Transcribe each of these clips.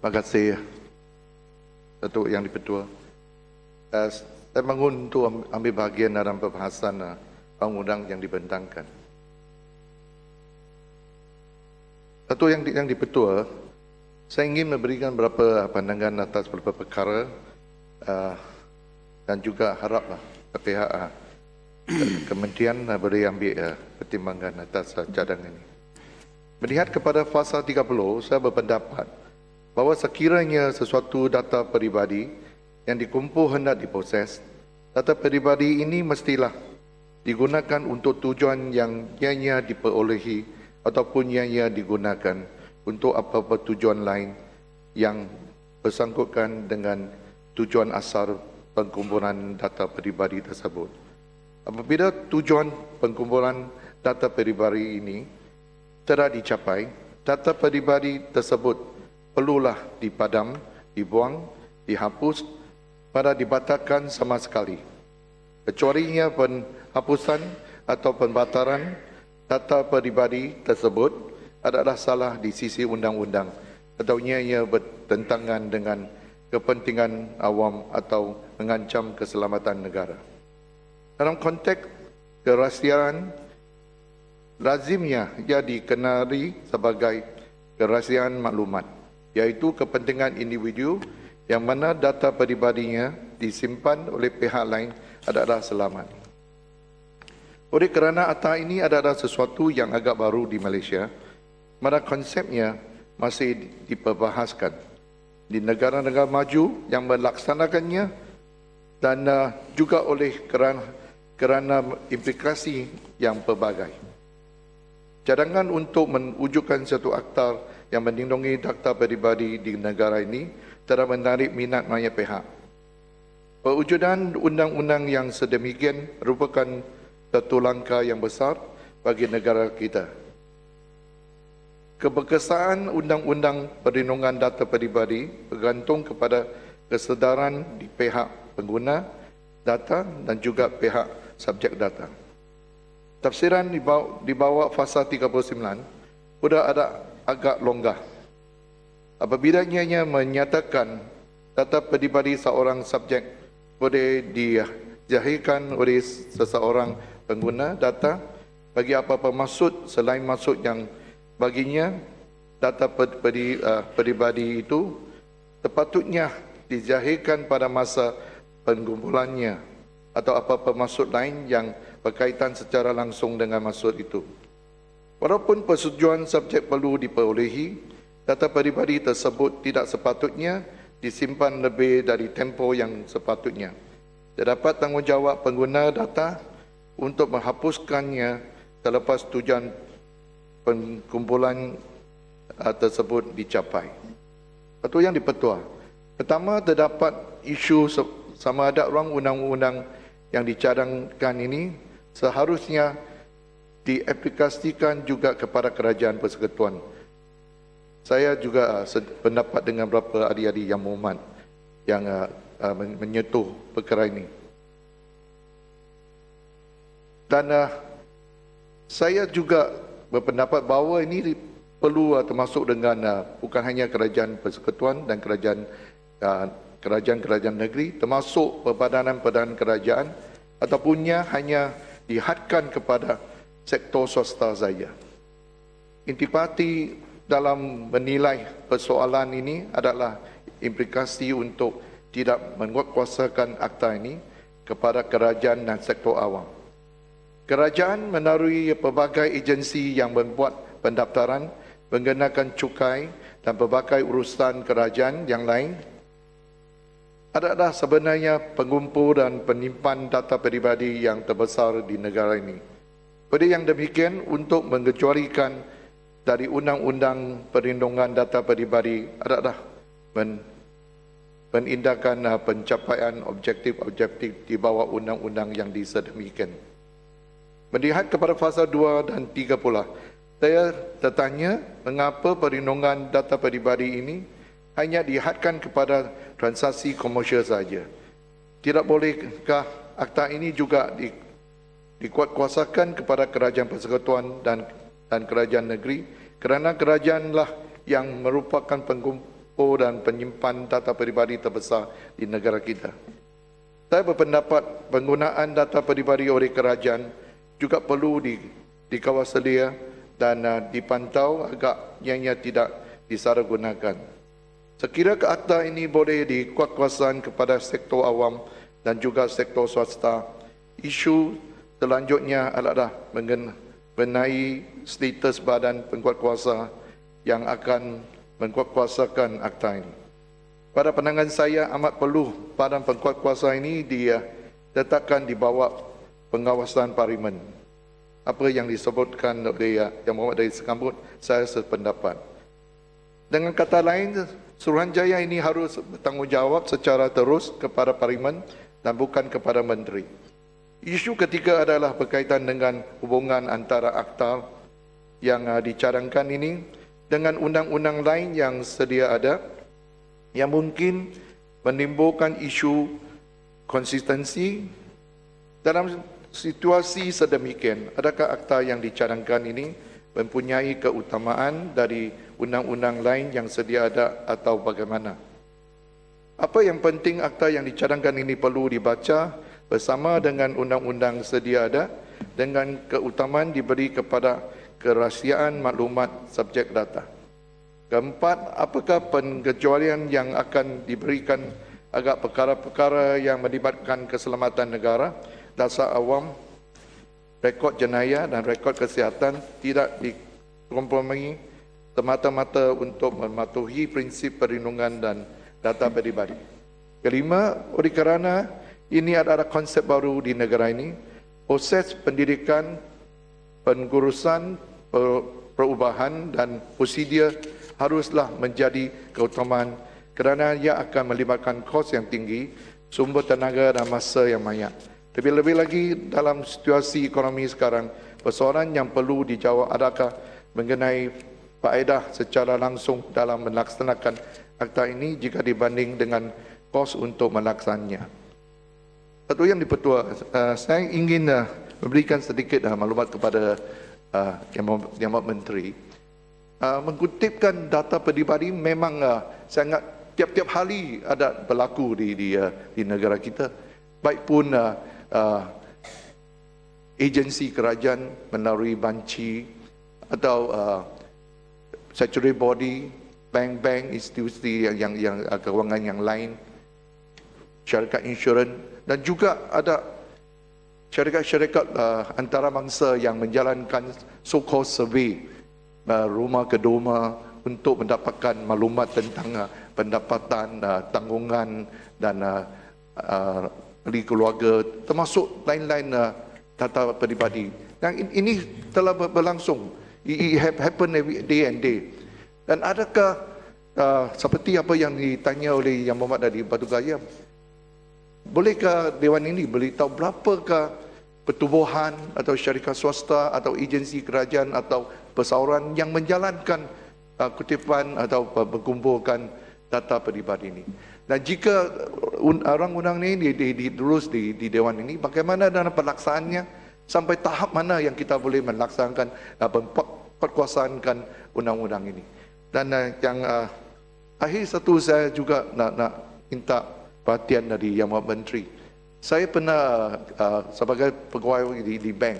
Terima kasih Datuk Yang di-Pertua. Saya bangun untuk ambil bahagian dalam pembahasan undang-undang yang dibentangkan. Datuk Yang di-Pertua, saya ingin memberikan beberapa pandangan atas beberapa perkara dan juga haraplah pihak kementerian boleh ambil pertimbangan atas cadangan ini. Melihat kepada fasa 30, saya berpendapat bahawa sekiranya sesuatu data peribadi yang dikumpul hendak diproses, data peribadi ini mestilah digunakan untuk tujuan yang ianya diperolehi ataupun ianya digunakan untuk apa-apa tujuan lain yang bersangkutan dengan tujuan asal pengkumpulan data peribadi tersebut. Apabila tujuan pengkumpulan data peribadi ini telah dicapai, data peribadi tersebut perlulah dipadam, dibuang, dihapus pada dibatalkan sama sekali. Kecualinya penghapusan atau pembatalan data peribadi tersebut adalah salah di sisi undang-undang atau ia bertentangan dengan kepentingan awam atau mengancam keselamatan negara. Dalam konteks kerahsiaan, lazimnya ia dikenali sebagai kerahsiaan maklumat, iaitu kepentingan individu yang mana data peribadinya disimpan oleh pihak lain adalah selamat. Oleh kerana Akta ini adalah sesuatu yang agak baru di Malaysia, maka konsepnya masih diperbahaskan di negara-negara maju yang melaksanakannya dan juga oleh kerana implikasi yang pelbagai. Cadangan untuk mewujudkan satu akta yang melindungi data peribadi di negara ini telah menarik minat banyak pihak. Perwujudan undang-undang yang sedemikian merupakan satu langkah yang besar bagi negara kita. Keberkesan undang-undang perlindungan data peribadi bergantung kepada kesedaran di pihak pengguna data dan juga pihak subjek data. Tafsiran di bawah fasa 39 sudah ada agak longgar. Apabila ianya menyatakan data peribadi seorang subjek boleh dijahirkan oleh seseorang pengguna data bagi apa-apa maksud selain maksud yang baginya data peribadi itu sepatutnya dijahirkan pada masa pengumpulannya atau apa-apa maksud lain yang berkaitan secara langsung dengan maksud itu. Walaupun persetujuan subjek perlu diperolehi, data peribadi tersebut tidak sepatutnya disimpan lebih dari tempoh yang sepatutnya. Terdapat tanggungjawab pengguna data untuk menghapuskannya selepas tujuan pengkumpulan tersebut dicapai. Itu yang di-Pertua. Pertama, terdapat isu sama ada ruang undang-undang yang dicadangkan ini seharusnya diaplikasikan juga kepada kerajaan persekutuan. Saya juga pendapat dengan beberapa adik-adik yang berhormat yang menyentuh perkara ini. Dan saya juga berpendapat bahawa ini perlu termasuk dengan bukan hanya kerajaan persekutuan dan kerajaan-kerajaan negeri, termasuk perbadanan-perbadanan kerajaan ataupun hanya dihadkan kepada sektor swasta saja. Intipati dalam menilai persoalan ini adalah implikasi untuk tidak menguatkuasakan akta ini kepada kerajaan dan sektor awam. Kerajaan melalui pelbagai agensi yang membuat pendaftaran, mengenakan cukai dan pelbagai urusan kerajaan yang lain adalah sebenarnya pengumpul dan penyimpan data peribadi yang terbesar di negara ini. Oleh yang demikian, untuk mengecualikan dari Undang-Undang Perlindungan Data Peribadi adalah menindahkan pencapaian objektif-objektif di bawah undang-undang yang disedemikian. Melihat kepada fasa 2 dan 3 pula, saya tertanya mengapa perlindungan data peribadi ini hanya dihadkan kepada transaksi komersial saja. Tidak bolehkah akta ini juga dikuatkuasakan kepada kerajaan persekutuan dan kerajaan negeri, kerana kerajaanlah yang merupakan dan penyimpan data peribadi terbesar di negara kita. Saya berpendapat penggunaan data peribadi oleh kerajaan juga perlu dikawal sedia dan dipantau agar ianya tidak disalahgunakan. Sekira akta ini boleh dikuatkuasaan kepada sektor awam dan juga sektor swasta, isu selanjutnya adalah mengenai status badan penguatkuasa yang akan mengkuatkuasakan akta ini. Pada pandangan saya amat perlu badan penguatkuasa ini diletakkan di bawah pengawasan parlimen. Apa yang disebutkan oleh Yang Berhormat dari Sekambut, saya sependapat. Dengan kata lain, Suruhanjaya ini harus bertanggungjawab secara terus kepada parlimen dan bukan kepada menteri. Isu ketiga adalah berkaitan dengan hubungan antara akta yang dicadangkan ini dengan undang-undang lain yang sedia ada, yang mungkin menimbulkan isu konsistensi. Dalam situasi sedemikian, adakah akta yang dicadangkan ini mempunyai keutamaan dari undang-undang lain yang sedia ada atau bagaimana? Apa yang penting, akta yang dicadangkan ini perlu dibaca bersama dengan undang-undang sedia ada dengan keutamaan diberi kepada kerahsiaan maklumat subjek data. Keempat, apakah pengecualian yang akan diberikan agar perkara-perkara yang melibatkan keselamatan negara, dasar awam, rekod jenayah dan rekod kesihatan tidak dikompromi semata-mata untuk mematuhi prinsip perlindungan dan data peribadi. Kelima, oleh kerana ini adalah konsep baru di negara ini, proses pendidikan, pengurusan, perubahan dan prosedur haruslah menjadi keutamaan kerana ia akan melibatkan kos yang tinggi, sumber tenaga dan masa yang banyak. Lebih-lebih lagi dalam situasi ekonomi sekarang, persoalan yang perlu dijawab adakah mengenai faedah secara langsung dalam melaksanakan akta ini jika dibanding dengan kos untuk melaksananya. Satu yang dipertua, saya ingin memberikan sedikit maklumat kepada Yang Berhormat Menteri. Mengutipkan data peribadi memang sangat tiap-tiap hari ada berlaku di negara kita. Baik pun agensi kerajaan melalui banci atau statutory body, bank-bank, institusi yang kewangan yang lain, syarikat insurans dan juga ada syarikat-syarikat antarabangsa yang menjalankan so-called survey rumah ke rumah untuk mendapatkan maklumat tentang pendapatan, tanggungan dan ahli keluarga, termasuk lain-lain data peribadi. Dan ini telah berlangsung. It happen every day and day. Dan adakah seperti apa yang ditanya oleh Yang Berhormat dari Batu Gaya, bolehkah Dewan ini beritahu berapakah pertubuhan atau syarikat swasta atau agensi kerajaan atau persauran yang menjalankan kutipan atau berkumpulkan data peribadi ini? Dan jika undang-undang ini diterus di Dewan ini, bagaimana dalam pelaksanaannya sampai tahap mana yang kita boleh melaksanakan perkuasaankan undang-undang ini? Dan yang akhir satu, saya juga nak minta perhatian dari Yang Berhormat Menteri. Saya pernah sebagai pegawai di bank.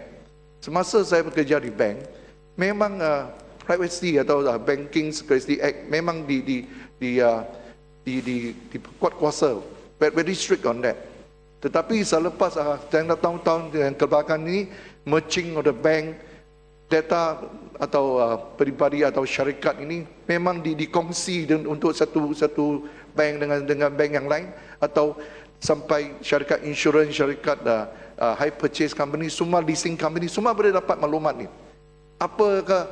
Semasa saya bekerja di bank, memang Privacy atau Banking Secrecy Act memang diperkuat kuasa, very strict on that. Tetapi selepas tahun-tahun yang kebelakang ini, merging of the bank, data atau peribadi atau syarikat ini memang dikongsi untuk satu bank dengan bank yang lain, atau sampai syarikat insurans, syarikat high purchase company, semua leasing company, semua boleh dapat maklumat ni. Apakah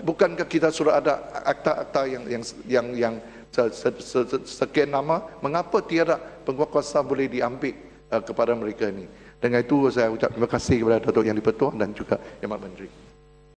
bukankah kita sudah ada akta-akta yang sekian nama, mengapa tiada penguatkuasa boleh diambil kepada mereka ini? Dengan itu saya ucap terima kasih kepada Datuk Yang di-Pertuan dan juga Yang Berhormat Menteri.